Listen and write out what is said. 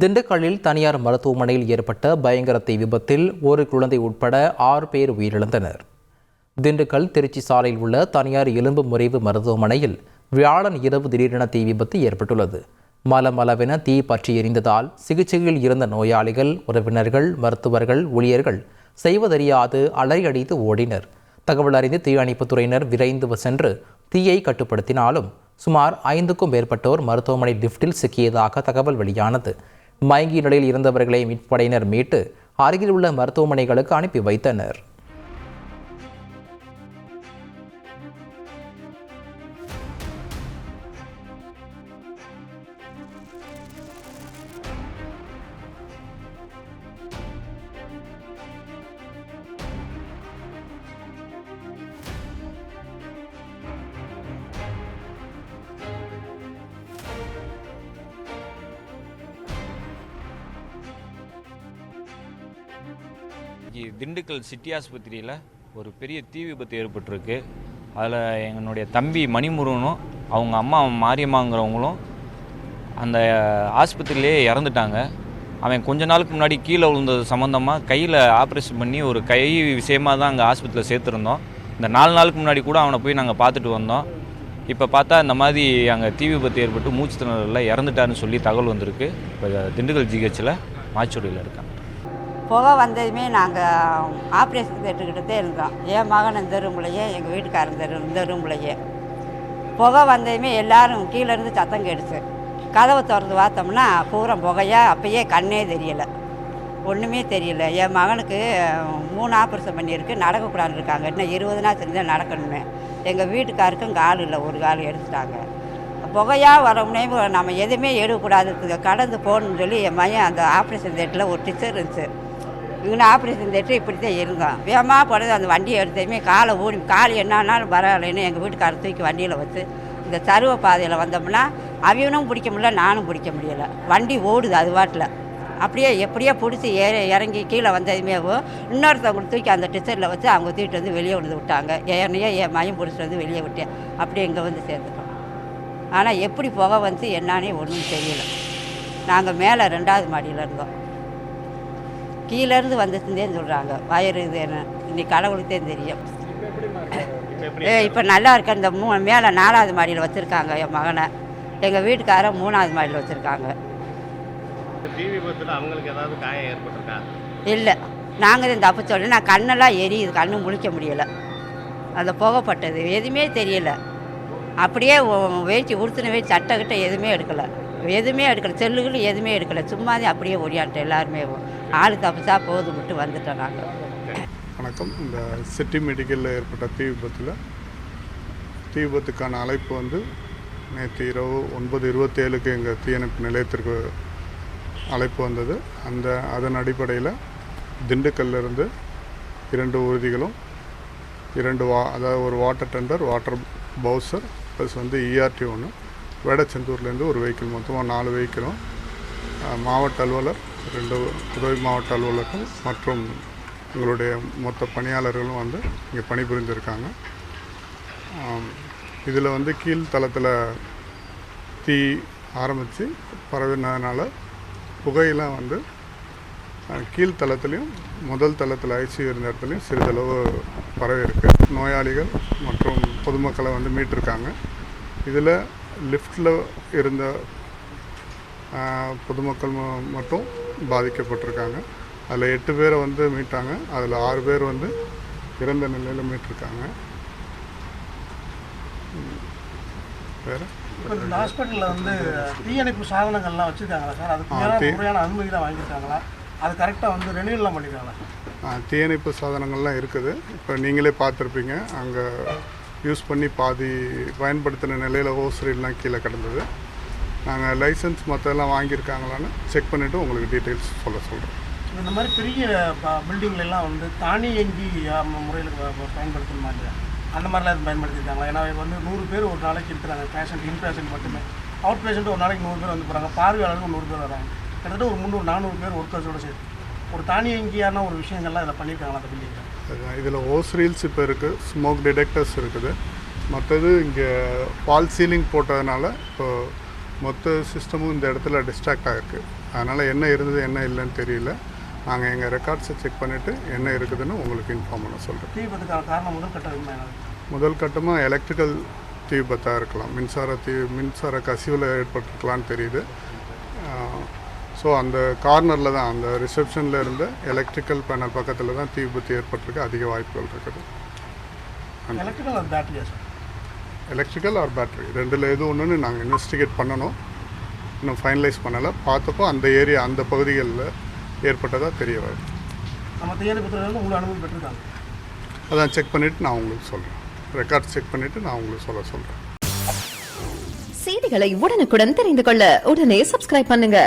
திண்டுக்கல்லில் தனியார் மருத்துவமனையில் ஏற்பட்ட பயங்கர தீ விபத்தில் ஒரு குழந்தை உட்பட 6 பேர் உயிரிழந்தனர். திண்டுக்கல் திருச்சி சாலையில் உள்ள தனியார் எலும்பு முறிவு மருத்துவமனையில் வியாழன் இரவு திடீரென தீ விபத்து ஏற்பட்டுள்ளது. மலமளவென தீ பற்றி எரிந்ததால் சிகிச்சையில் இருந்த நோயாளிகள், உறவினர்கள், மருத்துவர்கள், ஊழியர்கள் செய்வதறியாது அலறியடித்து ஓடினர். தகவல் அறிந்து தீயணைப்புத்துறையினர் விரைந்து சென்று தீயை கட்டுப்படுத்தினாலும் சுமார் 5க்கும் மேற்பட்டோர் மருத்துவமனை லிப்டில் சிக்கியதாக தகவல் வெளியானது. மயங்கிய நிலையில் இருந்தவர்களை மீட்படையினர் மீட்டு அருகில் உள்ள மருத்துவமனைகளுக்கு அனுப்பி வைத்தனர். திண்டுக்கல் சிட்டி ஆஸ்பத்திரியில் ஒரு பெரிய தீ விபத்து ஏற்பட்டிருக்கு. அதில் என்னுடைய தம்பி மணிமுருகனும் அவங்க அம்மா மாரியம்மாங்கிறவங்களும் அந்த ஆஸ்பத்திரியிலே இறந்துட்டாங்க. அவன் கொஞ்ச நாளுக்கு முன்னாடி கீழே விழுந்தது சம்மந்தமாக கையில் ஆப்ரேஷன் பண்ணி ஒரு கை விஷயமாக தான் அங்கே ஆஸ்பத்திரியில் சேர்த்துருந்தோம். இந்த 4 நாளுக்கு முன்னாடி கூட அவனை போய் நாங்கள் பார்த்துட்டு வந்தோம். இப்போ பார்த்தா இந்த மாதிரி அங்கே தீ விபத்து ஏற்பட்டு மூச்சு திணறலில் இறந்துட்டாருன்னு சொல்லி தகவல் வந்திருக்கு. இப்போ திண்டுக்கல் ஜிஹெச்சில் மாச்சூரியில் இருக்காங்க. புகை வந்ததுமே நாங்கள் ஆப்ரேஷன் தேட்டுக்கிட்டே இருந்தோம். என் மகன் இந்த ரூம்லையே, எங்கள் வீட்டுக்காரர் இந்த ரூம்லையே. புகை வந்ததுமே எல்லோரும் கீழேருந்து சத்தம் கேடுச்சு. கதவை திறந்து பார்த்தோம்னா பூரா புகையாக, அப்பயே கண்ணே தெரியலை, ஒன்றுமே தெரியல. என் மகனுக்கு 3 ஆப்ரேஷன் பண்ணியிருக்கு, நடக்கக்கூடாதுன்னு இருக்காங்க. இன்னும் 20 நாள் செஞ்சால் நடக்கணுமே. எங்கள் வீட்டுக்காருக்கும் கால் இல்லை, ஒரு கால் எடுத்துட்டாங்க. புகையாக வரமுனே நம்ம எதுவுமே எடுக்கக்கூடாது, கடந்து போகணுன்னு சொல்லி என் மகன் அந்த ஆப்ரேஷன் தேட்டில் ஒரு டீச்சர் இருந்துச்சு. இவனை ஆப்ரேஷன் தேட்டு இப்படி தான் இருந்தான். வேகமாக போனது அந்த வண்டியை எடுத்ததுமே காலை ஓடி, கால் என்னாலும் பரவாயில்லைன்னு எங்கள் வீட்டுக்காரர் தூக்கி வண்டியில் வச்சு இந்த சருவ பாதையில் வந்தோம்னா அவனும் பிடிக்க முடியல, நானும் பிடிக்க முடியலை. வண்டி ஓடுது அது வாட்டில். அப்படியே எப்படியோ பிடிச்சி இறங்கி கீழே வந்ததுமே இன்னொருத்தவங்க தூக்கி அந்த டிச்சரில் வச்சு அவங்க தூக்கிட்டு வந்து வெளியே வந்து விட்டாங்க. என்னையே என் மயம் பிடிச்சிட்டு வந்து வெளியே விட்டேன். அப்படியே இங்கே வந்து சேர்ந்துட்டோம். ஆனால் எப்படி புகை வந்து என்னானே ஒன்றும் தெரியல. நாங்கள் மேலே 2வது மாடியில் இருந்தோம். கீழேருந்து வந்துச்சுன்னு சொல்கிறாங்க. வயறு இது என்ன இன்னைக்கு கடவுளுக்கே தெரியும். இப்போ நல்லா இருக்க. இந்த மேலே 4வது மாடியில் வச்சுருக்காங்க என் மகனை. எங்கள் வீட்டுக்காரர் 3வது மாடியில் வச்சுருக்காங்க. இல்லை, நாங்கள் தான் தப்பு சொல்லி நான் கண்ணெல்லாம் எரியுது, கண்ணும் முழிக்க முடியலை. அந்த புகைப்பட்டது எதுவுமே தெரியலை. அப்படியே வேச்சி உடுத்துன வேச்சி சட்டை கிட்ட எதுவுமே எடுக்கலை, செல்லுகள் எதுவுமே எடுக்கலை. சும்மா தான் அப்படியே ஓடியாட்டோம். எல்லாருமே ஆள் தப்பிச்சா போதும் விட்டு வந்துட்டோம் நாங்கள். வணக்கம். இந்த சிட்டி மெடிக்கலில் ஏற்பட்ட தீ விபத்துக்கான அழைப்பு நேற்று இரவு 9:27க்கு எங்கள் தீயணைப்பு நிலையத்திற்கு அழைப்பு வந்தது. அதன் அடிப்படையில் திண்டுக்கல்லிருந்து 2 ஊர்திகளும் அதாவது ஒரு water tender, water bowser plus ERT 1, வேடச்செந்தூர்லேருந்து ஒரு வெஹிக்கிள், மொத்தமாக 4 வெஹிக்கிளும், மாவட்ட அலுவலர், 2 உதவி மாவட்ட அலுவலர்கள் மற்றும் எங்களுடைய மொத்த பணியாளர்களும் இங்கே பணிபுரிந்திருக்காங்க. இதில் கீழ்த்தளத்தில் தீ ஆரம்பித்து பரவினதுனால புகையெல்லாம் கீழ்த்தளத்துலேயும் முதல் தளத்தில் ஐசியூ இருந்த இடத்துலையும் சிறிதளவு பரவி இருக்குது. நோயாளிகள் மற்றும் பொதுமக்களை மீட்டிருக்காங்க. இதில் லிஃப்டில் இருந்த பொதுமக்கள் மட்டும் பாதிக்கப்பட்டிருக்காங்க. அதில் 8 பேரை மீட்டாங்க. அதில் 6 பேர் இறந்த நிலையில் மீட்டிருக்காங்க. வேறு இந்த ஹாஸ்பிட்டலில் தீயணைப்பு சாதனங்கள்லாம் வச்சுருக்காங்களா சார்? அதுக்கு முறையான அனுமதி தான் வாங்கியிருக்காங்களா? அது கரெக்டாக ரெனியூலாம் பண்ணியிருக்காங்களா? தீயணைப்பு சாதனங்கள்லாம் இருக்குது. இப்போ நீங்களே பார்த்துருப்பீங்க, அங்கே யூஸ் பண்ணி பாதி பயன்படுத்தின நிலையில் ஹோஸ்ரீல்லாம் கீழே கிடந்தது. நாங்கள் லைசன்ஸ் மற்றெல்லாம் வாங்கியிருக்காங்களான்னு செக் பண்ணிவிட்டு உங்களுக்கு டீட்டெயில்ஸ் சொல்கிறோம். இந்த மாதிரி பெரிய பில்டிங்லாம் தானியங்கி முறையில் பயன்படுத்துகிற மாதிரி அந்த மாதிரிலாம் எதுவும் பயன்படுத்தியிருக்காங்களா? ஏன்னா 100 பேர் ஒரு நாளைக்கு இருக்கிறாங்க. பேஷண்ட், இன்பேஷண்ட் மட்டுமே. அவுட் பேஷண்ட்டு ஒரு நாளைக்கு 100 பேர் போகிறாங்க. பார்வையாளர்கள் 100 பேர் வராங்க. கிட்டத்தட்ட ஒரு 300-400 பேர் ஒர்க்கர்ஸோடு சேர்த்து ஒரு தானியங்கியான ஒரு விஷயங்கள்லாம் இதில் பண்ணியிருக்காங்களா அந்த பில்டிங்கில்? இதில் ஹோஸ் ரீல்ஸ் இப்போ இருக்குது, ஸ்மோக் டிடெக்டர்ஸ் இருக்குது. மற்றது இங்கே ஃபால் சீலிங் போட்டதுனால இப்போ மொத்த சிஸ்டமும் இந்த இடத்துல டிஸ்ட்ராக்ட் ஆகிருக்கு. அதனால் என்ன இருந்தது என்ன இல்லைன்னு தெரியல. நாங்கள் எங்கள் ரெக்கார்ட்ஸை செக் பண்ணிவிட்டு என்ன இருக்குதுன்னு உங்களுக்கு இன்ஃபார்ம் பண்ண சொல்கிறேன். தீ விபத்துக்கான காரணம் முதல் கட்டமாக எலக்ட்ரிக்கல் தீ விபத்தாக இருக்கலாம், மின்சார கசிவில் ஏற்பட்டிருக்கலான்னு தெரியுது. ஸோ அந்த கார்னரில் தான், அந்த ரிசப்ஷனில் இருந்த எலக்ட்ரிக்கல் பேனல் பக்கத்தில் தான் தீ விபத்து ஏற்பட்டிருக்கு அதிக வாய்ப்புகள் இருக்குது. எலக்ட்ரிக்கல் ஆர் பேட்டரி ரெண்டில் எது ஒன்றுன்னு நாங்கள் இன்வெஸ்டிகேட் பண்ணணும். இன்னும் ஃபைனலைஸ் பண்ணலை. பார்த்தப்போ அந்த ஏரியா அந்த பகுதிகளில் ஏற்பட்டதாக தெரிய வருது. அதான் செக் பண்ணிவிட்டு நான் உங்களுக்கு சொல்கிறேன். ரெக்கார்ட் செக் பண்ணிவிட்டு நான் உங்களுக்கு சொல்கிறேன். செய்திகளை உடனுக்குடன் தெரிந்து கொள்ள உடனே சப்ஸ்கிரைப் பண்ணுங்க.